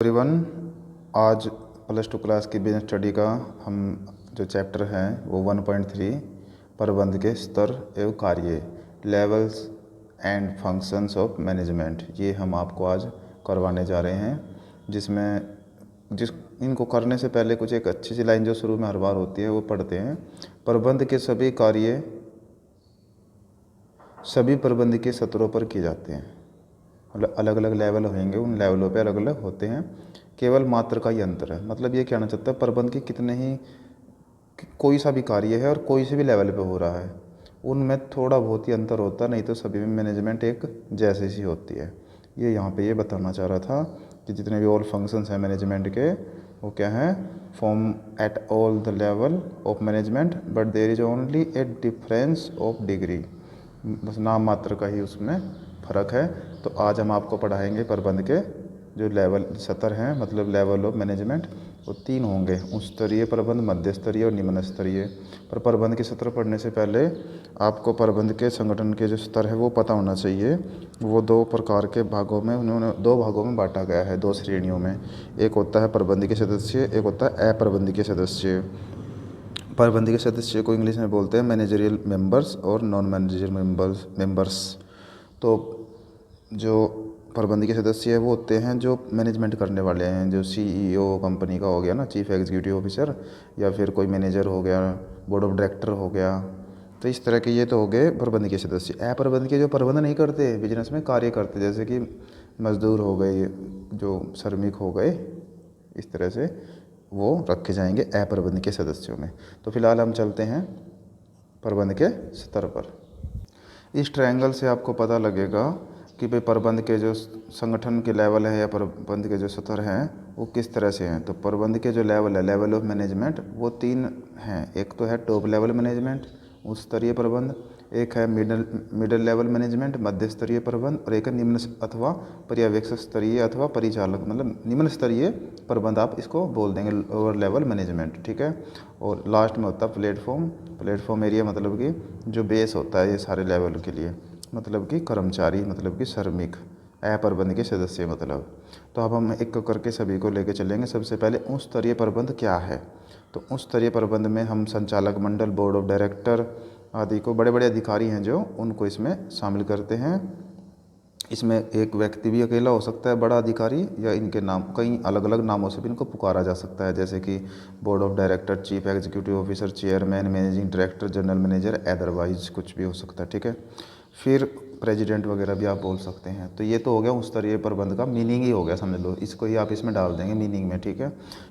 Everyone. आज plus two class की business study का हम जो चैप्टर है वो 1.3 प्रबंध के स्तर एवं कार्य levels and functions of management, ये हम आपको आज करवाने जा रहे हैं। जिस इनको करने से पहले कुछ एक अच्छी सी लाइन जो शुरू में हर बार होती है वो पढ़ते हैं। प्रबंध के सभी कार्य सभी प्रबंध के स्तरों पर किए जाते हैं। मतलब अलग अलग लेवल होंगे, उन लेवलों पे अलग अलग होते हैं, केवल मात्र का ही अंतर है। मतलब ये कहना चाहता है प्रबंध के कितने ही कोई सा भी कार्य है और कोई से भी लेवल पे हो रहा है, उनमें थोड़ा बहुत ही अंतर होता है, नहीं तो सभी में मैनेजमेंट एक जैसी सी होती है। ये यहाँ पे ये बताना चाह रहा था कि जितने भी ऑल फंक्शंस हैं मैनेजमेंट के वो क्या हैं, form at all the level of management but there is only a difference of degree. बस नाम मात्र का ही उसमें फ़र्क है। तो आज हम आपको पढ़ाएंगे प्रबंध के जो लेवल स्तर हैं, मतलब लेवल ऑफ मैनेजमेंट, वो 3 होंगे: उच्च स्तरीय प्रबंध, मध्य स्तरीय और निम्न स्तरीय। पर प्रबंध के स्तर पढ़ने से पहले आपको प्रबंध के संगठन के जो स्तर है वो पता होना चाहिए। वो 2 प्रकार के भागों में, उन्होंने 2 भागों में बांटा गया है, 2 श्रेणियों में। एक होता है प्रबंधकीय सदस्य, एक होता है अप्रबंधकीय सदस्य। प्रबंधकीय सदस्य को इंग्लिश में बोलते हैं मैनेजरियल मेंबर्स और नॉन मैनेजरियल मेंबर्स। तो जो प्रबंधकीय सदस्य है वो होते हैं जो मैनेजमेंट करने वाले हैं, जो सीईओ कंपनी का हो गया ना, चीफ एग्जीक्यूटिव ऑफिसर, या फिर कोई मैनेजर हो गया, बोर्ड ऑफ डायरेक्टर हो गया। तो इस तरह के ये तो हो गए प्रबंधकीय सदस्य। अप्रबंधकीय जो प्रबंध नहीं करते, बिजनेस में कार्य करते, जैसे कि मजदूर हो गए, जो श्रमिक हो गए, इस तरह से वो रखे जाएंगे अप्रबंधकीय सदस्यों में। तो फिलहाल हम चलते हैं प्रबंध के स्तर पर। इस ट्रायंगल से आपको पता लगेगा कि भाई प्रबंध के जो संगठन के लेवल है या प्रबंध के जो स्तर हैं वो किस तरह से हैं। तो प्रबंध के जो लेवल है, लेवल ऑफ मैनेजमेंट, वो 3 हैं। एक तो है टॉप लेवल मैनेजमेंट, उच्च स्तरीय प्रबंध, एक है मिडिल लेवल मैनेजमेंट, मध्य स्तरीय प्रबंध, और एक है निम्न अथवा पर्यवेक्षक स्तरीय अथवा परिचालक, मतलब निम्न स्तरीय प्रबंध आप इसको बोल देंगे, लोअर लेवल मैनेजमेंट, ठीक है। और लास्ट में होता है प्लेटफॉर्म एरिया, मतलब कि जो बेस होता है ये सारे लेवल के लिए, मतलब कि कर्मचारी, मतलब कि श्रमिक, अप्रबंध के सदस्य मतलब। तो अब हम एक करके सभी को लेके चलेंगे। सबसे पहले उच्च स्तरीय प्रबंध क्या है। तो उच्च स्तरीय प्रबंध में हम संचालक मंडल, बोर्ड ऑफ डायरेक्टर आदि को, बड़े बड़े अधिकारी हैं जो, उनको इसमें शामिल करते हैं। इसमें एक व्यक्ति भी अकेला हो सकता है बड़ा अधिकारी, या इनके नाम कई अलग अलग नामों से भी इनको पुकारा जा सकता है, जैसे कि board of director, chief executive officer, chairman, managing director, general manager, otherwise कुछ भी हो सकता है, ठीक है। फिर प्रेसिडेंट वगैरह भी आप बोल सकते हैं। तो ये तो हो गया उच्च स्तरीय प्रबंध का मीनिंग ही हो गया, समझ लो, इसको ही आप इसमें डाल देंगे मीनिंग में, ठीक है।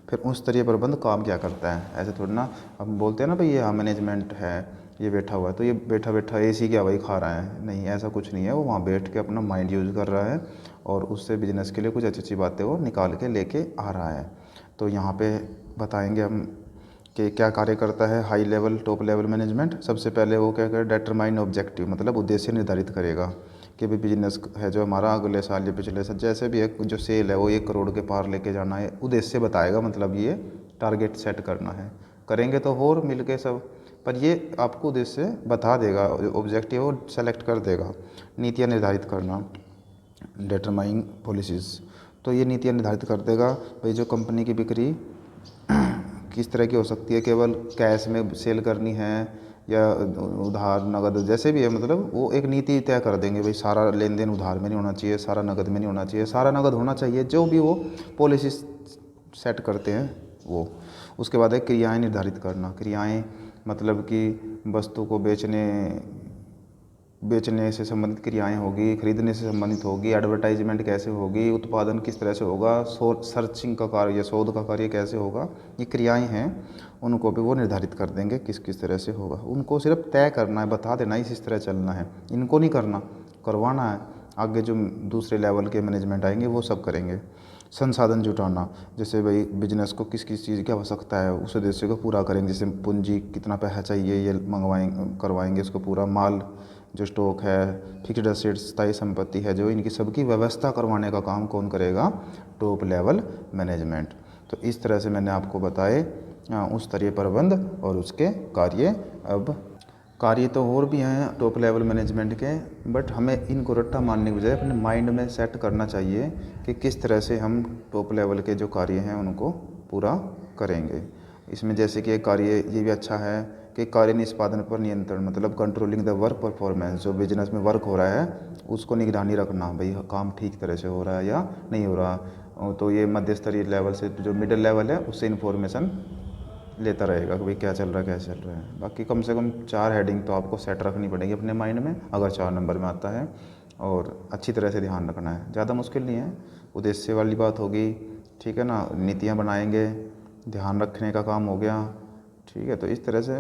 फिर उच्च स्तरीय प्रबंध काम क्या करता है, ऐसे थोड़ा ना हम बोलते हैं ना भाई ये हाँ मैनेजमेंट है, ये बैठा हुआ है तो ये बैठा बैठा एसी क्या वही खा रहा है, नहीं, ऐसा कुछ नहीं है। वो वहाँ बैठ के अपना माइंड यूज़ कर रहा है और उससे बिजनेस के लिए कुछ अच्छी अच्छी बातें वो निकाल के लेके आ रहा है। तो यहाँ पे बताएंगे हम कि क्या कार्य करता है high level top level management. सबसे पहले वो क्या करे, डिटरमाइन ऑब्जेक्टिव, मतलब उद्देश्य निर्धारित करेगा कि भाई बिजनेस है जो हमारा अगले साल या पिछले साल जैसे भी है, जो सेल है वो 1 करोड़ के पार लेके जाना है, उद्देश्य बताएगा, मतलब ये टारगेट सेट करना है। करेंगे तो और मिल के सब, पर ये आपको उद्देश्य बता देगा, ऑब्जेक्टिव वो सेलेक्ट कर देगा। नीतियाँ निर्धारित करना, डिटरमाइंग पॉलिसीज़, तो ये नीतियाँ निर्धारित कर देगा भाई जो कंपनी की बिक्री किस तरह की हो सकती है, केवल कैश में सेल करनी है या उधार नगद, जैसे भी है, मतलब वो एक नीति तय कर देंगे भाई सारा लेन देन उधार में नहीं होना चाहिए, सारा नगद में नहीं होना चाहिए, सारा नगद होना चाहिए, जो भी वो पॉलिसी सेट करते हैं वो। उसके बाद है क्रियाएं निर्धारित करना। क्रियाएं मतलब कि वस्तु को बेचने से संबंधित क्रियाएं होगी, खरीदने से संबंधित होगी, एडवर्टाइजमेंट कैसे होगी, उत्पादन किस तरह से होगा, सर्चिंग का कार्य या शोध का कार्य कैसे होगा, ये क्रियाएं हैं, उनको भी वो निर्धारित कर देंगे किस किस तरह से होगा। उनको सिर्फ तय करना है, बता देना इस तरह चलना है, इनको नहीं करना, करवाना है। आगे जो दूसरे लेवल के मैनेजमेंट आएंगे वो सब करेंगे। संसाधन जुटाना, जैसे भाई बिजनेस को किस किस चीज़ की आवश्यकता है उस उद्देश्य को पूरा करेंगे, जैसे पूंजी कितना पैसा चाहिए ये करवाएंगे इसको पूरा, माल जो स्टॉक है, फिक्स्ड एसेट्स स्थायी संपत्ति है जो, इनकी सबकी व्यवस्था करवाने का काम कौन करेगा, टॉप लेवल मैनेजमेंट। तो इस तरह से मैंने आपको बताए उच्च स्तरीय प्रबंध और उसके कार्य। अब कार्य तो और भी हैं टॉप लेवल मैनेजमेंट के, बट हमें इनको रट्टा मारने की बजाय अपने माइंड में सेट करना चाहिए कि किस तरह से हम टॉप लेवल के जो कार्य हैं उनको पूरा करेंगे। इसमें जैसे कि एक कार्य ये भी अच्छा है कि कार्य निष्पादन पर नियंत्रण, मतलब कंट्रोलिंग द वर्क परफॉर्मेंस। जो बिजनेस में वर्क हो रहा है उसको निगरानी रखना, भाई काम ठीक तरह से हो रहा है या नहीं हो रहा। तो ये मध्य स्तरीय लेवल से जो मिडिल लेवल है उससे इन्फॉर्मेशन लेता रहेगा कि भाई क्या चल रहा है क्या चल रहा है। बाकी कम से कम 4 हेडिंग तो आपको सेट रखनी पड़ेगी अपने माइंड में अगर 4 नंबर में आता है, और अच्छी तरह से ध्यान रखना है, ज़्यादा मुश्किल नहीं है। उद्देश्य वाली बात होगी, ठीक है ना, नीतियाँ बनाएंगे, ध्यान रखने का काम हो गया, ठीक है। तो इस तरह से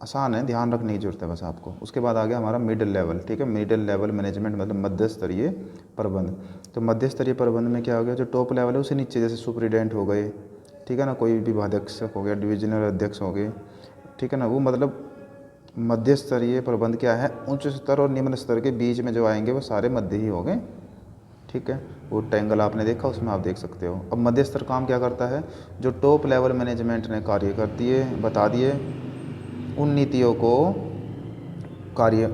आसान है, ध्यान रखने की ज़रूरत है बस आपको। उसके बाद आ गया हमारा मिडिल लेवल, ठीक है। मिडिल लेवल मैनेजमेंट मतलब मध्य स्तरीय प्रबंध। तो मध्य स्तरीय प्रबंध में क्या हो गया, जो टॉप लेवल है उसे नीचे जैसे सुपरिटेंडेंट हो गए, ठीक है ना, कोई विभागाध्यक्ष हो गया, डिविजनल अध्यक्ष हो गए, ठीक है ना। वो मतलब मध्य स्तरीय प्रबंध क्या है, उच्च स्तर और निम्न स्तर के बीच में जो आएंगे वो सारे मध्य ही हो गए, ठीक है। वो ट्रायंगल आपने देखा, उसमें आप देख सकते हो। अब मध्य स्तर काम क्या करता है, जो टॉप लेवल मैनेजमेंट ने कार्य कर दिए बता दिए उन नीतियों को कार्य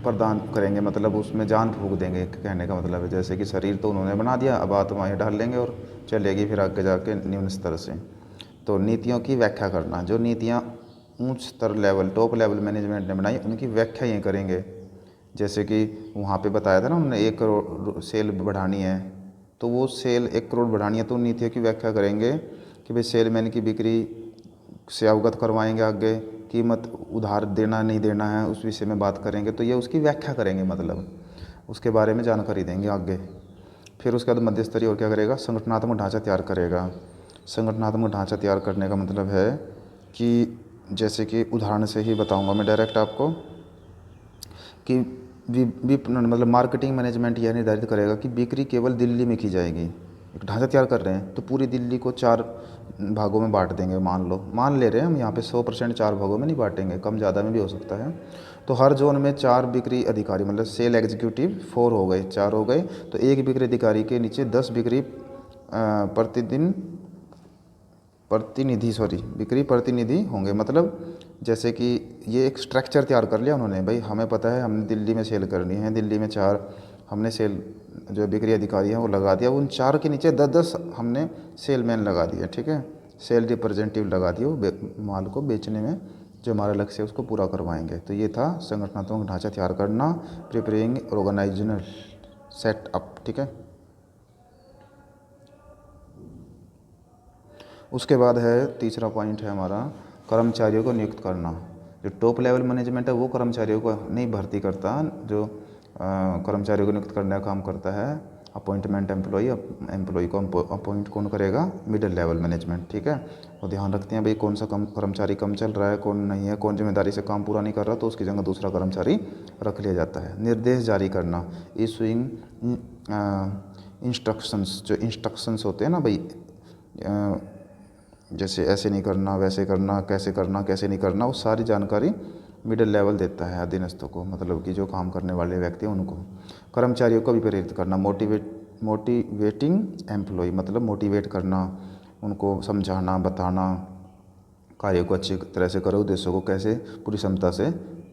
प्रदान करेंगे, मतलब उसमें जान फूँक देंगे, कहने का मतलब है। जैसे कि शरीर तो उन्होंने बना दिया, अब आत्मा डाल लेंगे और चलेगी फिर आगे जाके निम्न स्तर से। तो नीतियों की व्याख्या करना, जो नीतियाँ उच्च स्तर लेवल टॉप लेवल मैनेजमेंट ने बनाई उनकी व्याख्या ये करेंगे। जैसे कि वहाँ पे बताया था ना उन्होंने 1 करोड़ सेल बढ़ानी है, तो वो सेल 1 करोड़ बढ़ानी है तो उन नीतियों की व्याख्या करेंगे कि भाई सेलमैन की बिक्री से अवगत करवाएंगे, आगे कीमत उधार देना नहीं देना है उस विषय में बात करेंगे, तो ये उसकी व्याख्या करेंगे, मतलब उसके बारे में जानकारी देंगे आगे। फिर उसके बाद मध्य स्तरीय और क्या करेगा, संगठनात्मक ढांचा तैयार करेगा। संगठनात्मक ढांचा तैयार करने का मतलब है कि जैसे कि उदाहरण से ही बताऊंगा मैं डायरेक्ट आपको कि मतलब मार्केटिंग मैनेजमेंट यह निर्धारित करेगा कि बिक्री केवल दिल्ली में की जाएगी। एक ढांचा तैयार कर रहे हैं तो पूरी दिल्ली को 4 भागों में बांट देंगे, मान ले रहे हैं हम यहाँ पे 100% 4 भागों में नहीं बांटेंगे, कम ज़्यादा में भी हो सकता है। तो हर जोन में 4 बिक्री अधिकारी, मतलब सेल एग्जीक्यूटिव 4 हो गए, 4 हो गए, तो एक बिक्री अधिकारी के नीचे 10 बिक्री प्रतिदिन प्रतिनिधि बिक्री प्रतिनिधि होंगे। मतलब जैसे कि ये एक स्ट्रक्चर तैयार कर लिया उन्होंने, भाई हमें पता है हमने दिल्ली में सेल करनी है, दिल्ली में 4 हमने सेल जो बिक्री अधिकारी हैं वो लगा दिया, उन 4 के नीचे 10-10 हमने सेलमैन लगा दिया, ठीक है, सेल रिप्रेजेंटेटिव लगा दिए, वो माल को बेचने में जो हमारा लक्ष्य है उसको पूरा करवाएंगे। तो ये था संगठनात्मक ढांचा तैयार करना, प्रिपेयरिंग ऑर्गेनाइजेशनल सेटअप, ठीक है। उसके बाद है तीसरा पॉइंट है हमारा कर्मचारियों को नियुक्त करना। जो टॉप लेवल मैनेजमेंट है वो कर्मचारियों को नहीं भर्ती करता, जो कर्मचारियों को नियुक्त करने का काम करता है अपॉइंटमेंट एम्प्लॉई। एम्प्लॉई को अपॉइंट कौन करेगा, मिडिल लेवल मैनेजमेंट, ठीक है। और ध्यान रखते हैं भाई कौन सा कर्मचारी कम चल रहा है, कौन नहीं है, कौन जिम्मेदारी से काम पूरा नहीं कर रहा, तो उसकी जगह दूसरा कर्मचारी रख लिया जाता है। निर्देश जारी करना, इशूइंग इंस्ट्रक्शंस, जो इंस्ट्रक्शंस होते हैं ना भाई, जैसे ऐसे नहीं करना, वैसे करना, कैसे नहीं करना, वो सारी जानकारी मिडिल लेवल देता है अधीनस्थों को, मतलब कि जो काम करने वाले व्यक्ति हैं उनको। कर्मचारियों को भी प्रेरित करना, मोटिवेटिंग एम्प्लॉय, मतलब मोटिवेट करना, उनको समझाना, बताना, कार्य को अच्छी तरह से करो, उद्देश्यों को कैसे पूरी क्षमता से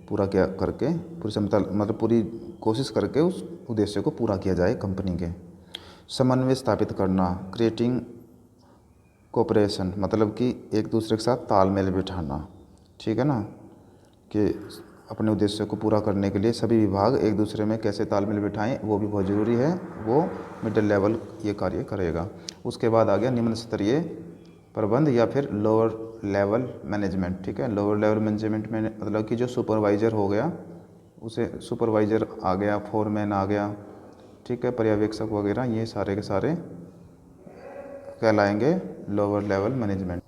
पूरा किया करके, पूरी क्षमता मतलब पूरी कोशिश करके उस उद्देश्य को पूरा किया जाए कंपनी के। समन्वय स्थापित करना, क्रिएटिंग कोऑपरेशन, मतलब कि एक दूसरे के साथ तालमेल बिठाना, ठीक है ना, कि अपने उद्देश्य को पूरा करने के लिए सभी विभाग एक दूसरे में कैसे तालमेल बिठाएं, वो भी बहुत ज़रूरी है, वो मिडिल लेवल ये कार्य करेगा। उसके बाद आ गया निम्न स्तरीय प्रबंध या फिर लोअर लेवल मैनेजमेंट, ठीक है। लोअर लेवल मैनेजमेंट में मतलब कि जो सुपरवाइज़र हो गया, उसे सुपरवाइज़र आ गया, फोरमैन आ गया, ठीक है, पर्यवेक्षक वगैरह, ये सारे के सारे कहलाएंगे लोअर लेवल मैनेजमेंट।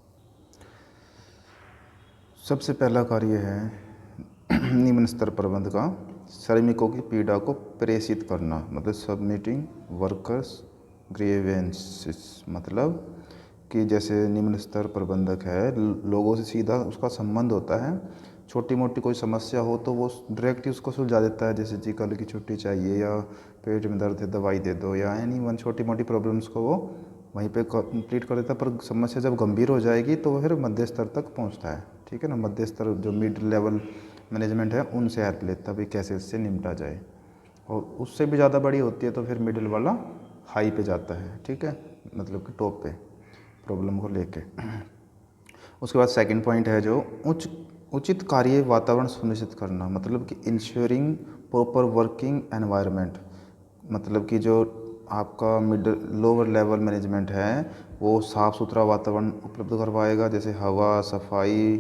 सबसे पहला कार्य है निम्न स्तर प्रबंध का, श्रमिकों की पीड़ा को प्रेषित करना, मतलब सबमिटिंग वर्कर्स ग्रीवेंसेस, मतलब कि जैसे निम्न स्तर प्रबंधक है, लोगों से सीधा उसका संबंध होता है। छोटी मोटी कोई समस्या हो तो वो डायरेक्ट ही उसको सुलझा देता है, जैसे जी कल की छुट्टी चाहिए, या पेट में दर्द है दवाई दे दो, या एनी वन छोटी मोटी प्रॉब्लम्स को वो वहीं पे कंप्लीट कर देता है। पर समस्या जब गंभीर हो जाएगी तो वो फिर मध्य स्तर तक पहुंचता है, ठीक है ना। मध्य स्तर जो मिड लेवल मैनेजमेंट है उनसे हेल्प लेता है भाई कैसे इससे निपटा जाए। और उससे भी ज़्यादा बड़ी होती है तो फिर मिडिल वाला हाई पे जाता है, ठीक है, मतलब कि टॉप पे प्रॉब्लम को लेके। उसके बाद सेकंड पॉइंट है जो उचित कार्य वातावरण सुनिश्चित करना, मतलब कि इंश्योरिंग प्रॉपर वर्किंग एनवायरनमेंट। मतलब कि जो आपका मिडिल लोअर लेवल मैनेजमेंट है वो साफ़ सुथरा वातावरण उपलब्ध करवाएगा, जैसे हवा, सफाई,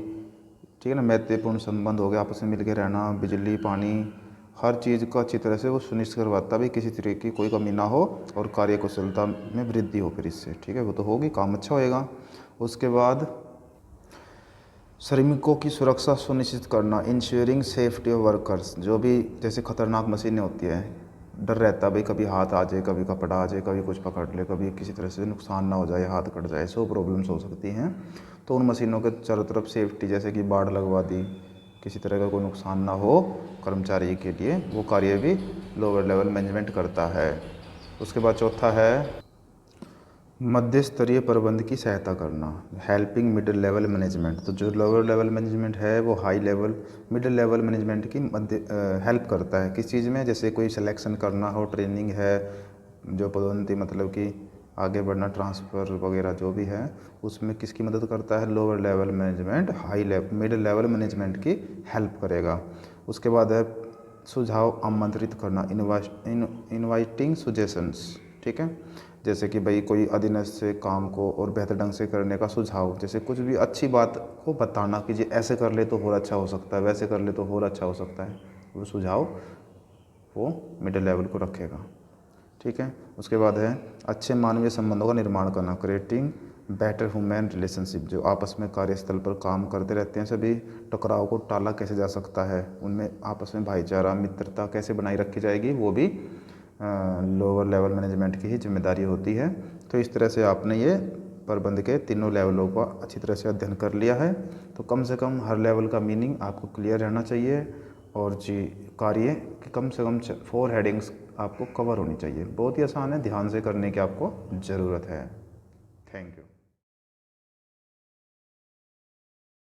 ठीक है ना, मैत्रीपूर्ण संबंध हो गया, आपस में मिलकर रहना, बिजली, पानी, हर चीज़ को अच्छी तरह से वो सुनिश्चित करवाता भी किसी तरह की कोई कमी ना हो और कार्य कुशलता में वृद्धि हो फिर इससे, ठीक है, वो तो होगी, काम अच्छा होएगा। उसके बाद श्रमिकों की सुरक्षा सुनिश्चित करना, इंश्योरिंग सेफ्टी ऑफ वर्कर्स। जो भी जैसे खतरनाक मशीनें होती है, डर रहता है भाई कभी हाथ आ जाए, कभी कपड़ा आ जाए, कभी कुछ पकड़ ले, कभी किसी तरह से नुकसान ना हो जाए, हाथ कट जाए, सो प्रॉब्लम्स हो सकती हैं। तो उन मशीनों के चारों तरफ सेफ्टी, जैसे कि बाड़ लगवा दी, किसी तरह का कोई नुकसान ना हो कर्मचारी के लिए, वो कार्य भी लोअर लेवल मैनेजमेंट करता है। उसके बाद चौथा है मध्य स्तरीय प्रबंध की सहायता करना, हेल्पिंग मिडिल लेवल मैनेजमेंट। तो जो लोअर लेवल मैनेजमेंट है वो high level middle level management की हेल्प करता है किस चीज़ में, जैसे कोई सिलेक्शन करना हो, ट्रेनिंग है, जो पदोन्नति मतलब कि आगे बढ़ना, ट्रांसफ़र वगैरह जो भी है, उसमें किसकी मदद करता है, lower level management high level middle level management की हेल्प करेगा। उसके बाद है सुझाव आमंत्रित करना, इनवाइटिंग सजेशंस, ठीक है, जैसे कि भाई कोई अधीनस्थ से काम को और बेहतर ढंग से करने का सुझाव, जैसे कुछ भी अच्छी बात को बताना कि जी ऐसे कर ले तो और अच्छा हो सकता है, वैसे कर ले तो और अच्छा हो सकता है, वो सुझाव वो मिडिल लेवल को रखेगा, ठीक है। उसके बाद है अच्छे मानवीय संबंधों का निर्माण करना, क्रिएटिंग बेटर ह्यूमन रिलेशनशिप। जो आपस में कार्यस्थल पर काम करते रहते हैं सभी, टकराव को टाला कैसे जा सकता है, उनमें आपस में भाईचारा, मित्रता कैसे बनाई रखी जाएगी, वो भी लोअर लेवल मैनेजमेंट की ही जिम्मेदारी होती है। तो इस तरह से आपने ये प्रबंध के तीनों लेवलों का अच्छी तरह से अध्ययन कर लिया है। तो कम से कम हर लेवल का मीनिंग आपको क्लियर रहना चाहिए और जी कार्य कि कम से कम 4 हेडिंग्स आपको कवर होनी चाहिए। बहुत ही आसान है, ध्यान से करने की आपको ज़रूरत है। Thank you.